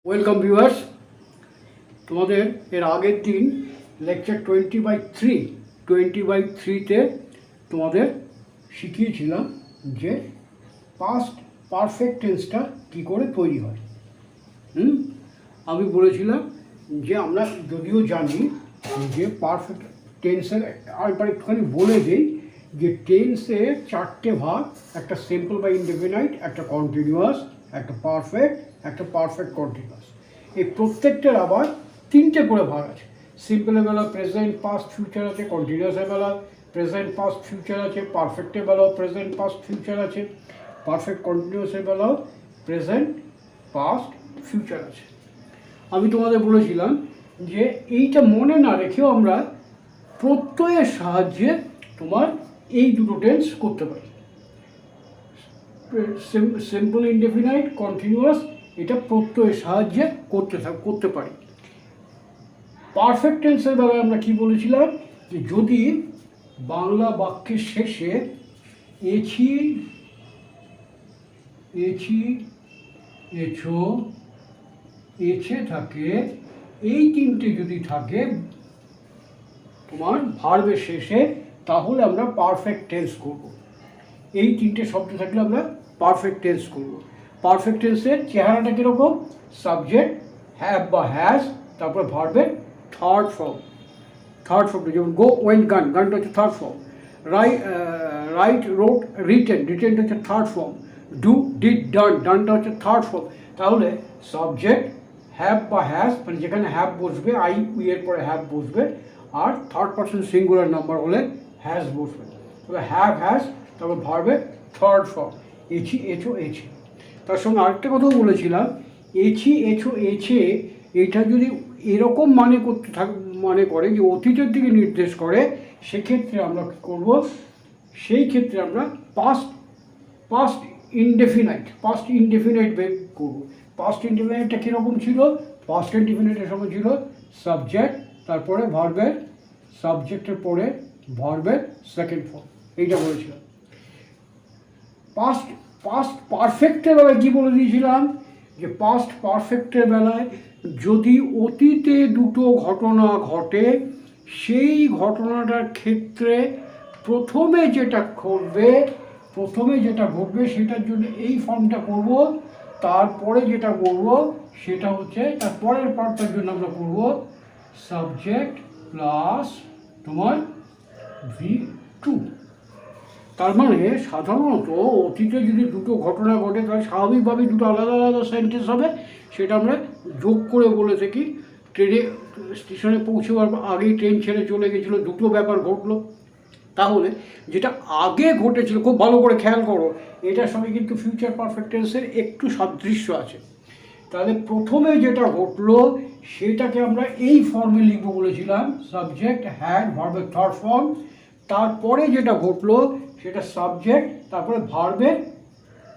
Welcome viewers, তোমাদের এর আগের দিন লেকচার 20/3 তোমাদের শিখিয়েছিলাম যে পাস্ট পারফেক্ট টেন্সটা কী করে তৈরি হয়। আমি বলেছিলাম যে আমরা যদিও জানি যে পারফেক্ট টেন্সের আরেকবার একটুখানি বলে দিই যে টেন্সের চারটে ভাগ, একটা সিম্পল বা ইনডেফিনাইট, একটা কন্টিনিউয়াস, একটা পারফেক্ট কন্টিনিউয়াস। এই প্রত্যেকটার আবার তিনটে করে ভাগ আছে। সিম্পলের বেলা প্রেজেন্ট পাস্ট ফিউচার আছে, কন্টিনিউয়াসের বেলা প্রেজেন্ট পাস্ট ফিউচার আছে, পারফেক্টের বেলাও প্রেজেন্ট পাস্ট ফিউচার আছে, পারফেক্ট কন্টিনিউয়াসের বেলাও প্রেজেন্ট পাস্ট ফিউচার আছে। আমি তোমাদের বলেছিলাম যে এইটা মনে না রেখেও আমরা প্রত্যয়ের সাহায্যে তোমার এই দুটো টেন্স করতে পারি। সিম্পল ইনডেফিনাইট কন্টিনিউয়াস এটা প্রত্যয়ের সাহায্যে করতে পারি। পারফেক্ট টেন্সের বেলায় আমরা কি বলেছিলাম যে যদি বাংলা বাক্যের শেষে এছি, এছো, এছে থাকে, এই তিনটে যদি থাকে তোমার ভার্বের শেষে, তাহলে আমরা পারফেক্ট টেন্স করব। এই তিনটে শব্দ থাকলে আমরা পারফেক্ট টেন্স করব। পারফেক্ট টেন্সের চেহারাটা কীরকম? সাবজেক্ট হ্যাভ বা হ্যাজ, তারপরে ভার্বের থার্ড ফর্ম যেমন গো, ওয়েন্ট, গান, গানটা হচ্ছে থার্ড ফর্ম। রাইট, রোট, রিটেনটা হচ্ছে থার্ড ফর্ম। ডু, ডিড, ডানটা হচ্ছে থার্ড ফর্ম। তাহলে সাবজেক্ট হ্যাভ বা হ্যাজ, মানে যেখানে হ্যাভ বসবে, আই উই এর পরে হ্যাভ বসবে, আর থার্ড পারসন সিঙ্গুলার নাম্বার হলে হ্যাজ বসবে। তবে হ্যাভ, হ্যাজ, তারপর ভার্বের থার্ড ফর্ম এছি, এছো, এছে। তার সঙ্গে আরেকটা কথাও বলেছিলাম, এছি, এছো, এছে এটা যদি এরকম মনে করে যে অতীতের দিকে নির্দেশ করে, সেক্ষেত্রে আমরা কী করব? সেই ক্ষেত্রে আমরা পাস্ট ইনডেফিনাইট বের করব। পাস্ট ইনডেফিনাইটটা কীরকম ছিল? পাস্ট ইনডেফিনাইটের সময় ছিল সাবজেক্ট, তারপরে ভার্বের, সাবজেক্টের পরে ভার্বের সেকেন্ড ফর্ম, এইটা বলেছিলাম। পাস্ট পারফেক্টের বেলায় কী বলে দিয়েছিলাম? যে পাস্ট পারফেক্টের বেলায় যদি অতীতে দুটো ঘটনা ঘটে, সেই ঘটনাটার ক্ষেত্রে প্রথমে যেটা ঘটবে সেটার জন্য এই ফর্মটা করব, তারপরে যেটা করব সেটা হচ্ছে তার পরের পার্টটার জন্য আমরা করব সাবজেক্ট প্লাস তোমার V2। তার মানে সাধারণত অতীতে যদি দুটো ঘটনা ঘটে, তাহলে স্বাভাবিকভাবেই দুটো আলাদা আলাদা সেন্টেন্স হবে। সেটা আমরা যোগ করে বলে থাকি। স্টেশনে পৌঁছবার আগেই ট্রেন ছেড়ে চলে গেছিলো, দুটো ব্যাপার ঘটলো। তাহলে যেটা আগে ঘটেছিল, খুব ভালো করে খেয়াল করো, এটার সঙ্গে কিন্তু ফিউচার পারফেক্ট টেন্সের একটু সাদৃশ্য আছে। তাহলে প্রথমে যেটা ঘটলো সেটাকে আমরা এই ফর্মে লিখব বলেছিলাম, সাবজেক্ট হ্যাড, ভার্বের থার্ড ফর্ম। তারপরে যেটা ঘটলো সেটা সাবজেক্ট, তারপরে ভার্বের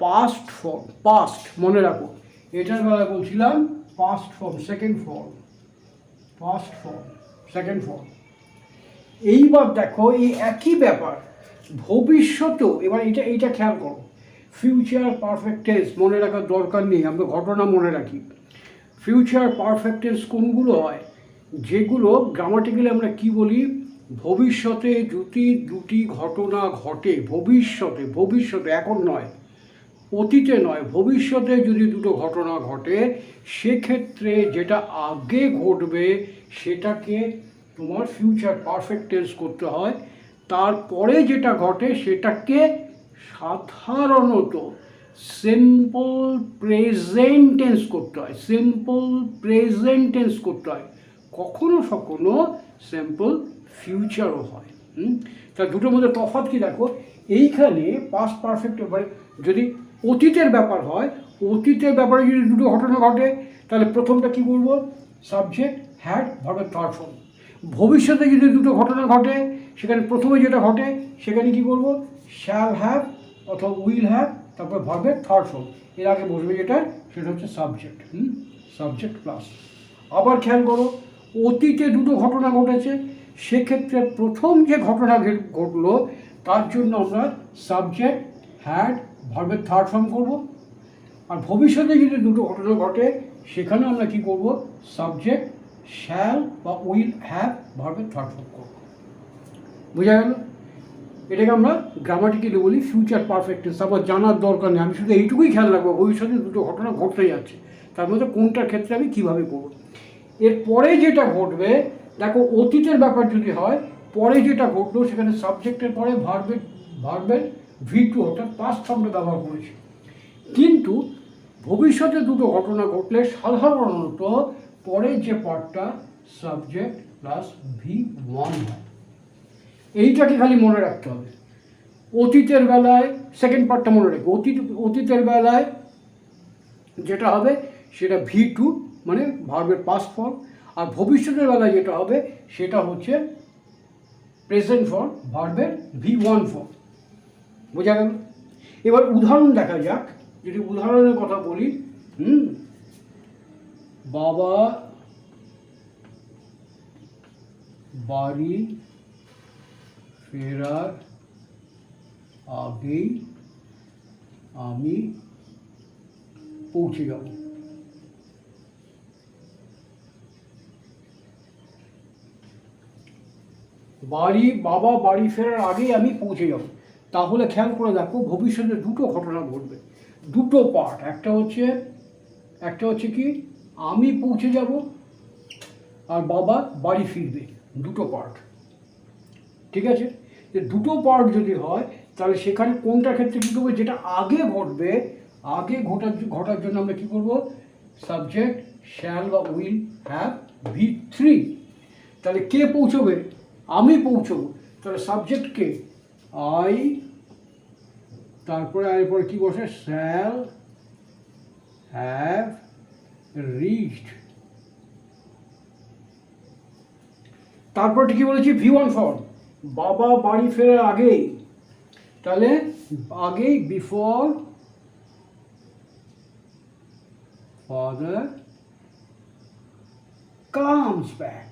পাস্ট ফর্ম, পাস্ট মনে রাখো। এটার বেলায় বলছিলাম পাস্ট ফর্ম, সেকেন্ড ফর্ম। এইবার দেখো এই একই ব্যাপার ভবিষ্যতেও। এবার এইটা খেয়াল করো, ফিউচার পারফেক্ট টেন্স মনে রাখার দরকার নেই, আমরা ঘটনা মনে রাখি। ফিউচার পারফেক্ট টেন্স কোনগুলো হয়? যেগুলো গ্রামাটিক্যালি আমরা কি বলি? ভবিষ্যতে যদি দুটি ঘটনা ঘটে, ভবিষ্যতে, এখন নয়, অতীতে নয়, ভবিষ্যতে যদি দুটো ঘটনা ঘটে, সেক্ষেত্রে যেটা আগে ঘটবে সেটাকে তোমার ফিউচার পারফেক্ট টেন্স করতে হয়। তারপরে যেটা ঘটে সেটাকে সাধারণত সিম্পল প্রেজেন্ট টেন্স করতে হয়। কখনো সিম্পল ফিউচারও হয়। তা দুটোর মধ্যে তফাৎ কি দেখো, এইখানে পাস্ট পারফেক্ট ব্যাপারে যদি অতীতের ব্যাপার হয়, অতীতের ব্যাপারে যদি দুটো ঘটনা ঘটে, তাহলে প্রথমটা কি বলবো? সাবজেক্ট হ্যাড, ভার্বের থার্ড ফর্ম। ভবিষ্যতে যদি দুটো ঘটনা ঘটে, সেখানে প্রথমে যেটা ঘটে সেখানে কি বলবো? শ্যাল হ্যাভ অথবা উইল হ্যাভ, তারপর ভার্বের থার্ড ফর্ম। এর আগে বসবে যেটা, সেটা হচ্ছে সাবজেক্ট প্লাস। আবার খেয়াল করো, অতীতে দুটো ঘটনা ঘটেছে, সেক্ষেত্রে প্রথম যে ঘটনা ঘটলো তার জন্য আমরা সাবজেক্ট হ্যাড, ভার্বের থার্ড ফর্ম করব। আর ভবিষ্যতে যদি দুটো ঘটনা ঘটে, সেখানে আমরা কি করব, সাবজেক্ট শ্যাল বা উইল হ্যাভ ভার্বের থার্ড ফর্ম করব। বোঝা গেল? এটাকে আমরা গ্রামাটিক্যালি বলি ফিউচার পারফেক্ট টেন্স। আবার জানার দরকার নেই, আমি শুধু এইটুকুই খেয়াল রাখবো ভবিষ্যতে দুটো ঘটনা ঘটতে যাচ্ছে, তার মধ্যে কোনটার ক্ষেত্রে আমি কীভাবে করব। এরপরে যেটা ঘটবে, দেখো অতীতের ব্যাপার যদি হয়, পরে যেটা ঘটলো সেখানে সাবজেক্টের পরে ভার্বের V2 অর্থাৎ পাস্ট ফর্মটা ব্যবহার করেছি। কিন্তু ভবিষ্যতে দুটো ঘটনা ঘটলে সাধারণত পরে যে পার্টটা সাবজেক্ট প্লাস V1 হয়। এইটাকে খালি মনে রাখতে হবে। অতীতের বেলায় সেকেন্ড পার্টটা মনে রাখবে, অতীতের বেলায় যেটা হবে সেটা V2 মানে ভার্বের পাস্ট ফর্ম, আর ভবিষ্যতের বেলায় যেটা হবে সেটা হচ্ছে প্রেজেন্ট ফর্ম ভার্বের V1 ফর্ম। বোঝা গেল? এবার উদাহরণ দেখা যাক। যদি উদাহরণের কথা বলি, বাবা বাড়ি ফেরার আগেই আমি পৌঁছে যাব। বাবা বাড়ি ফেরার আগেই আমি পৌঁছে যাব। তাহলে খেয়াল করে দেখো ভবিষ্যতে দুটো ঘটনা ঘটবে, দুটো পার্ট। একটা হচ্ছে কি আমি পৌঁছে যাব, আর বাবা বাড়ি ফিরবে, দুটো পার্ট। ঠিক আছে? যে দুটো পার্ট যদি হয় তাহলে সেখানে কোনটার ক্ষেত্রে কী করবো, যেটা আগে ঘটবে, আগে ঘটার জন্য আমরা কী করবো, সাবজেক্ট শ্যাল বা উইল হ্যাভ V3। তাহলে কে পৌঁছবে, আমি পৌঁছবো, তাহলে সাবজেক্টকে আই, তারপরে এরপরে কী বসে, শ্যাল হ্যাভ রিচড। তারপর কি বলেছি, V1 ফর্ম, বাবা বাড়ি ফেরার আগেই, তাহলে আগেই before father comes back.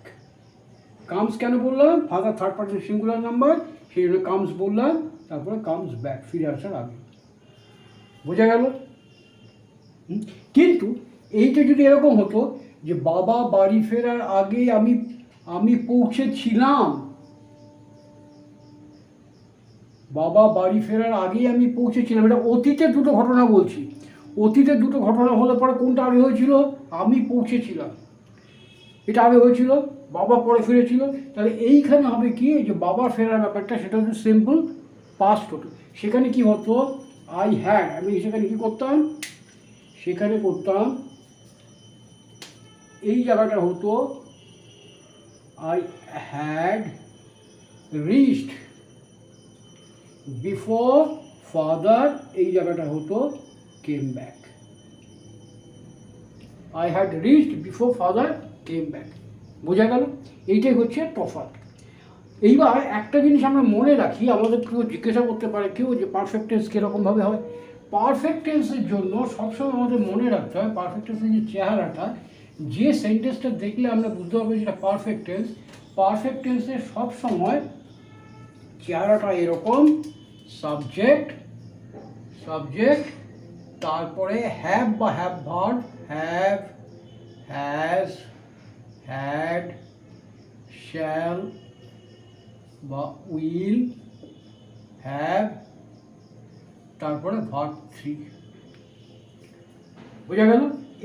Comes কেন বললাম, father third person singular number, সেই জন্য কামস বললাম, তারপরে কামস ব্যাক, ফিরে আসার আগে। বোঝা গেল? কিন্তু এইটা যদি এরকম হতো যে বাবা বাড়ি ফেরার আগে আমি পৌঁছেছিলাম, বাবা বাড়ি ফেরার আগেই আমি পৌঁছেছিলাম, এটা অতীতের দুটো ঘটনা বলছি। অতীতের দুটো ঘটনা হলে পরে কোনটা আগে হয়েছিল, আমি পৌঁছেছিলাম, এটা আগে হয়েছিল, বাবা পরে ফিরেছিল। তাহলে এইখানে হবে কি, যে বাবা ফেরার ব্যাপারটা সেটা হচ্ছে সিম্পল পাস্ট হতো। সেখানে কি হতো, আই হ্যাড, আমি সেখানে কি করতাম, সেখানে করতাম এই জায়গাটা হতো I had reached before father, এই জায়গাটা হতো came back. I had reached before father came back. বোঝা গেল? এইটাই হচ্ছে তফাৎ। এইবার একটা জিনিস আমরা মনে রাখি, আমাদের কেউ জিজ্ঞাসা করতে পারে কেউ যে পারফেক্ট টেন্স কীরকমভাবে হয়। পারফেক্ট টেন্সের জন্য সবসময় আমাদের মনে রাখতে হয় পারফেক্ট টেন্সের যে চেহারাটা, যে সেন্টেন্সটা দেখলে আমরা বুঝতে পারবো যেটা পারফেক্ট টেন্স। পারফেক্ট টেন্সের সবসময় চেহারাটা এরকম, সাবজেক্ট, তারপরে হ্যাভ বা have verb, have, has, had, shall বা উইল হ্যাভ, তারপরে ভার্ব 3। বোঝা গেল?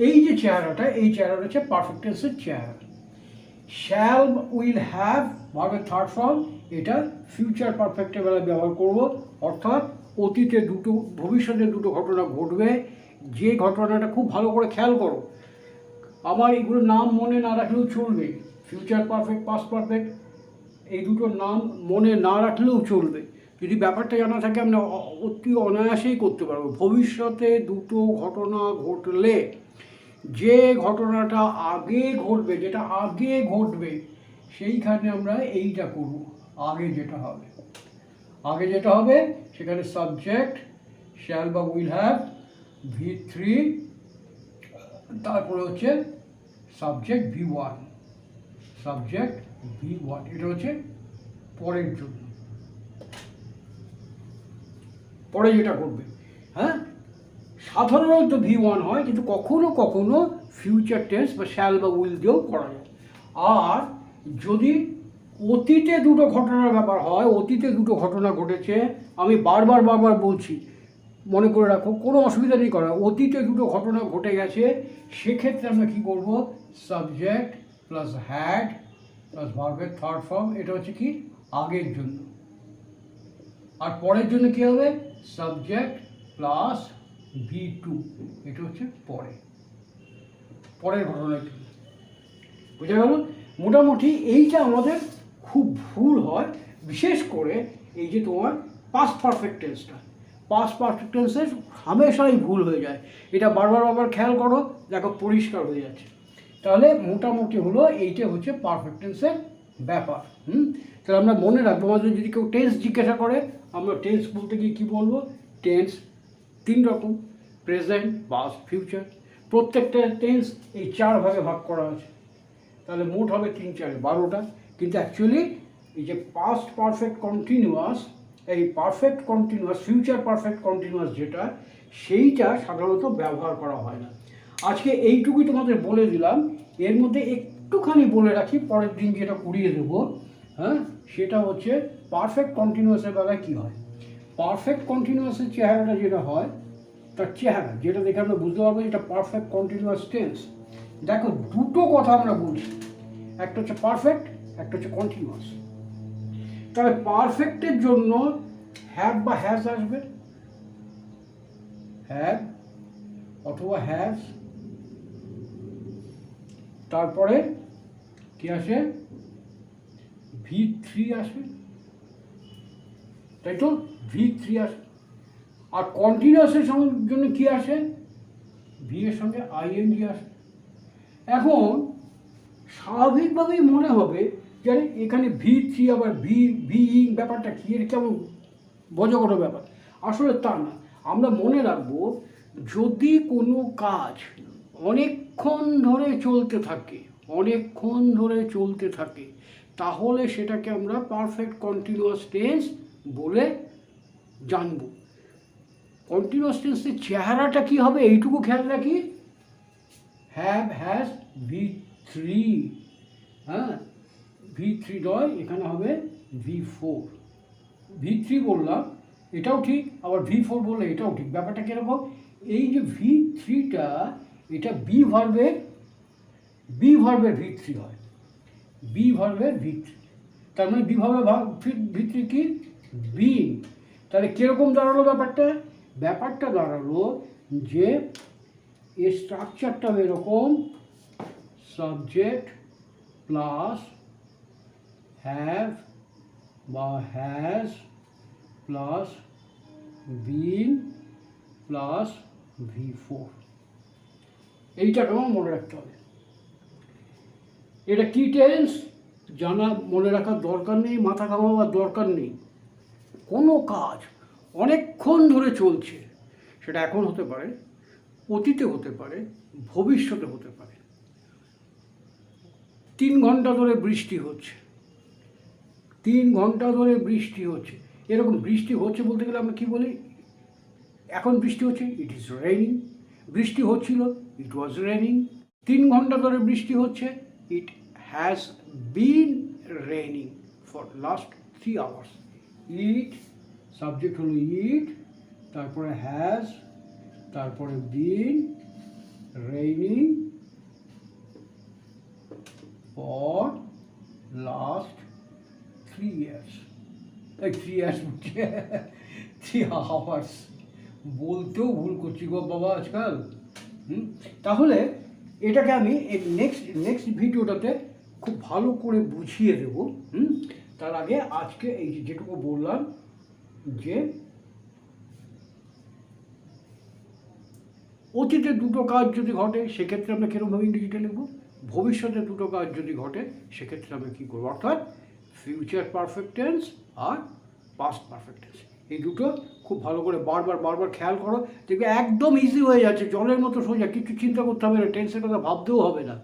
এই যে চেহারাটা, এই চেহারাটা হচ্ছে পারফেক্ট টেন্সের চেহারা। শ্যাল উইল হ্যাভ ভার্বের থার্ড ফর্ম, এটা ফিউচার পারফেক্টের বেলায় ব্যবহার করব, অর্থাৎ অতীতে দুটো, ভবিষ্যতে দুটো ঘটনা ঘটবে। যে ঘটনাটা খুব ভালো করে খেয়াল করো, আমার এগুলোর নাম মনে না রাখলেও চলবে, ফিউচার পারফেক্ট, পাস্ট পারফেক্ট, এই দুটো নাম মনে না রাখলেও চলবে। যদি ব্যাপারটা জানা থাকে আমরা অতি অনায়াসেই করতে পারবো। ভবিষ্যতে দুটো ঘটনা ঘটলে যে ঘটনাটা আগে ঘটবে, যেটা আগে ঘটবে, সেইখানে আমরা এইটা করব। আগে যেটা হবে সেখানে সাবজেক্ট শ্যাল বা উইল হ্যাভ V3, তারপরে হচ্ছে সাবজেক্ট V1, এটা হচ্ছে পরের জন্য, পরে যেটা করবে। হ্যাঁ, সাধারণত V1 হয়, কিন্তু কখনো কখনো ফিউচার টেন্স বা শ্যাল বা উইল দিয়েও করা যায়। আর যদি অতীতে দুটো ঘটনার ব্যাপার হয়, অতীতে দুটো ঘটনা ঘটেছে, আমি বারবার বলছি, মনে করে রাখো, কোনো অসুবিধা নেই করা, অতীতে দুটো ঘটনা ঘটে গেছে, সেক্ষেত্রে আমরা কী করব, সাবজেক্ট প্লাস হ্যাড প্লাস ভার্বের থার্ড ফর্ম, এটা হচ্ছে কি আগের জন্য। আর পরের জন্য কী হবে, সাবজেক্ট প্লাস V2, এটা হচ্ছে পরের ঘটনাটি। বুঝা গেল? মোটামুটি এইটা আমাদের খুব ভুল হয়, বিশেষ করে এই যে তোমার পাস্ট পারফেক্ট টেন্সটা, পাস্ট পারফেক্ট টেন্সের হামেশাই ভুল হয়ে যায়। এটা বারবার খেয়াল করো, দেখো পরিষ্কার হয়ে যাচ্ছে। তাহলে মোটামুটি হলো এইটা হচ্ছে পারফেক্ট টেন্সের ব্যাপার। তাহলে আমরা মনে রাখবো, আমাদের যদি কেউ টেন্স জিজ্ঞাসা করে, আমরা টেন্স বলতে গিয়ে কী বলবো, টেন্স 3 রকম, প্রেজেন্ট, পাস্ট, ফিউচার। প্রত্যেকটা টেন্স এই 4 ভাগে ভাগ করা আছে। তাহলে মোট হবে 3 4 12টা। কিন্তু অ্যাকচুয়ালি এই যে পাস্ট পারফেক্ট কন্টিনিউয়াস, এই perfect continuous, future perfect continuous যেটা, সেইটা সাধারণত ব্যবহার করা হয় না। আজকে এইটুকুই তোমাদের বলে দিলাম। এর মধ্যে একটুখানি বলে রাখি, পরের দিন যেটা করিয়ে দেবো, হ্যাঁ, সেটা হচ্ছে পারফেক্ট কন্টিনিউয়াসের বেলায় কী হয়। পারফেক্ট কন্টিনিউয়াসের চেহারাটা যেটা হয়, তার চেহারা যেটা দেখে আমরা বুঝতে পারবো এটা পারফেক্ট কন্টিনিউয়াস টেন্স। দেখো দুটো কথা আমরা বলছি, একটা হচ্ছে পারফেক্ট, একটা হচ্ছে কন্টিনিউয়াস। তবে পারফেক্টের জন্য হ্যাভ বা হ্যাজ আসবে, হ্যাভ অথবা হ্যাজ। তারপরে কি আসে, V3 আসে, তাই তো, V3 আসে। আর কন্টিনিউয়াসের জন্য কি আসে, ভি এর সঙ্গে ING আসে। এখন স্বাভাবিকভাবেই মনে হবে যে এখানে V3 আবার বিইং ব্যাপারটা কি, এর কেমন বজগট ব্যাপার। আসলে তা না। আমরা মনে রাখবো, যদি কোনো কাজ অনেকক্ষণ ধরে চলতে থাকে, তাহলে সেটাকে আমরা পারফেক্ট কন্টিনিউয়াস টেন্স বলে জানবো। কন্টিনিউয়াস টেন্সের চেহারাটা কি হবে এইটুকু খেয়াল রাখি, হ্যাভ হ্যাজ V3, হ্যাঁ, V3 নয়, এখানে হবে V4। V3 বললাম এটাও ঠিক, আবার V4 বললে এটাও ঠিক। ব্যাপারটা কীরকম, এই যে V3টা, এটা বি ভার্বের V3 হয়, বি ভার্বের V3। তার মানে বি ভার্বের V3 কি, বিং। তাহলে কীরকম দাঁড়ালো ব্যাপারটা দাঁড়ালো যে এর স্ট্রাকচারটা এরকম, সাবজেক্ট প্লাস হ্যাভ বা has plus been plus V4। এইটাকে আমার মনে রাখতে হবে। এটা কি টেন্স জানা, মনে রাখার দরকার নেই, মাথা ঘামাবার দরকার নেই। কোনো কাজ অনেকক্ষণ ধরে চলছে, সেটা এখন হতে পারে, অতীতে হতে পারে, ভবিষ্যতে হতে পারে। 3 ঘন্টা ধরে বৃষ্টি হচ্ছে, 3 ঘন্টা ধরে বৃষ্টি হচ্ছে। এরকম বৃষ্টি হচ্ছে বলতে গেলে আমরা কী বলি, এখন বৃষ্টি হচ্ছে, ইট ইজ রেইনিং। বৃষ্টি হচ্ছিল, ইট ওয়াজ রেইনিং। 3 ঘন্টা ধরে বৃষ্টি হচ্ছে, it has been raining for last 3 hours. It, subject হলো ইট, তারপরে হ্যাজ, তারপরে been raining for last 3 years. 3 years বলছে, 3 আওয়ার্স বলতেও ভুল করছি গো বাবা আজকাল। তাহলে এটাকে আমি নেক্সট ভিডিওটাতে খুব ভালো করে বুঝিয়ে দেব। তার আগে আজকে এই যেটুকু বললাম, যে অতীতে দুটো কাজ যদি ঘটে, সেক্ষেত্রে আমরা কীরকমভাবে ইংরেজিতে লিখব, ভবিষ্যতে দুটো কাজ যদি ঘটে, সেক্ষেত্রে আমরা কী করবো, অর্থাৎ ফিউচার পারফেক্ট টেন্স আর পাস্ট পারফেক্ট টেন্স। এই দুটো খুব ভালো করে বারবার খেয়াল করো, দেখবে একদম ইজি হয়ে যাচ্ছে, জলের মতো সোজা, কিছু চিন্তা করতে হবে না, টেন্সের কথা ভাবতেও হবে না।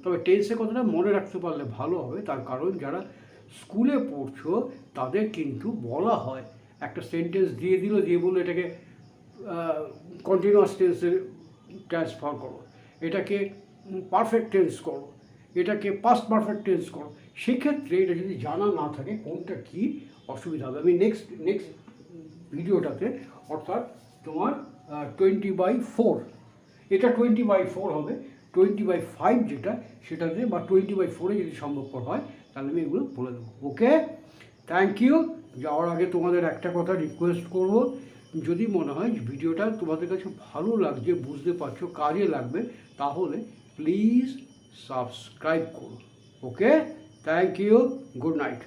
তবে টেন্সের কথাটা মনে রাখতে পারলে ভালো হবে। তার কারণ যারা স্কুলে পড়ছো তাদের কিন্তু বলা হয়, একটা সেন্টেন্স দিয়ে বললো এটাকে কন্টিনিউয়াস টেন্সে ট্রান্সফার করো, এটাকে পারফেক্ট টেন্স করো, এটাকে পাস্ট পারফেক্ট টেন্স করো। সেক্ষেত্রে এটা যদি জানা না থাকে কোনটা কী অসুবিধা হবে, আমি নেক্সট ভিডিওটাতে, অর্থাৎ তোমার 20/4, এটা 20/4 হবে, 20/5 যেটা সেটাতে, বা 20/4-এ যদি সম্ভবপর হয় তাহলে আমি এগুলো বলে দেবো। ওকে, থ্যাংক ইউ। যাওয়ার আগে তোমাদের একটা কথা রিকোয়েস্ট করব, যদি মনে হয় ভিডিওটা তোমাদের কাছে ভালো লাগছে, বুঝতে পারছো, কাজে লাগবে, তাহলে প্লিজ সাবস্ক্রাইব করো। ওকে, থ্যাংক ইউ, গুড নাইট।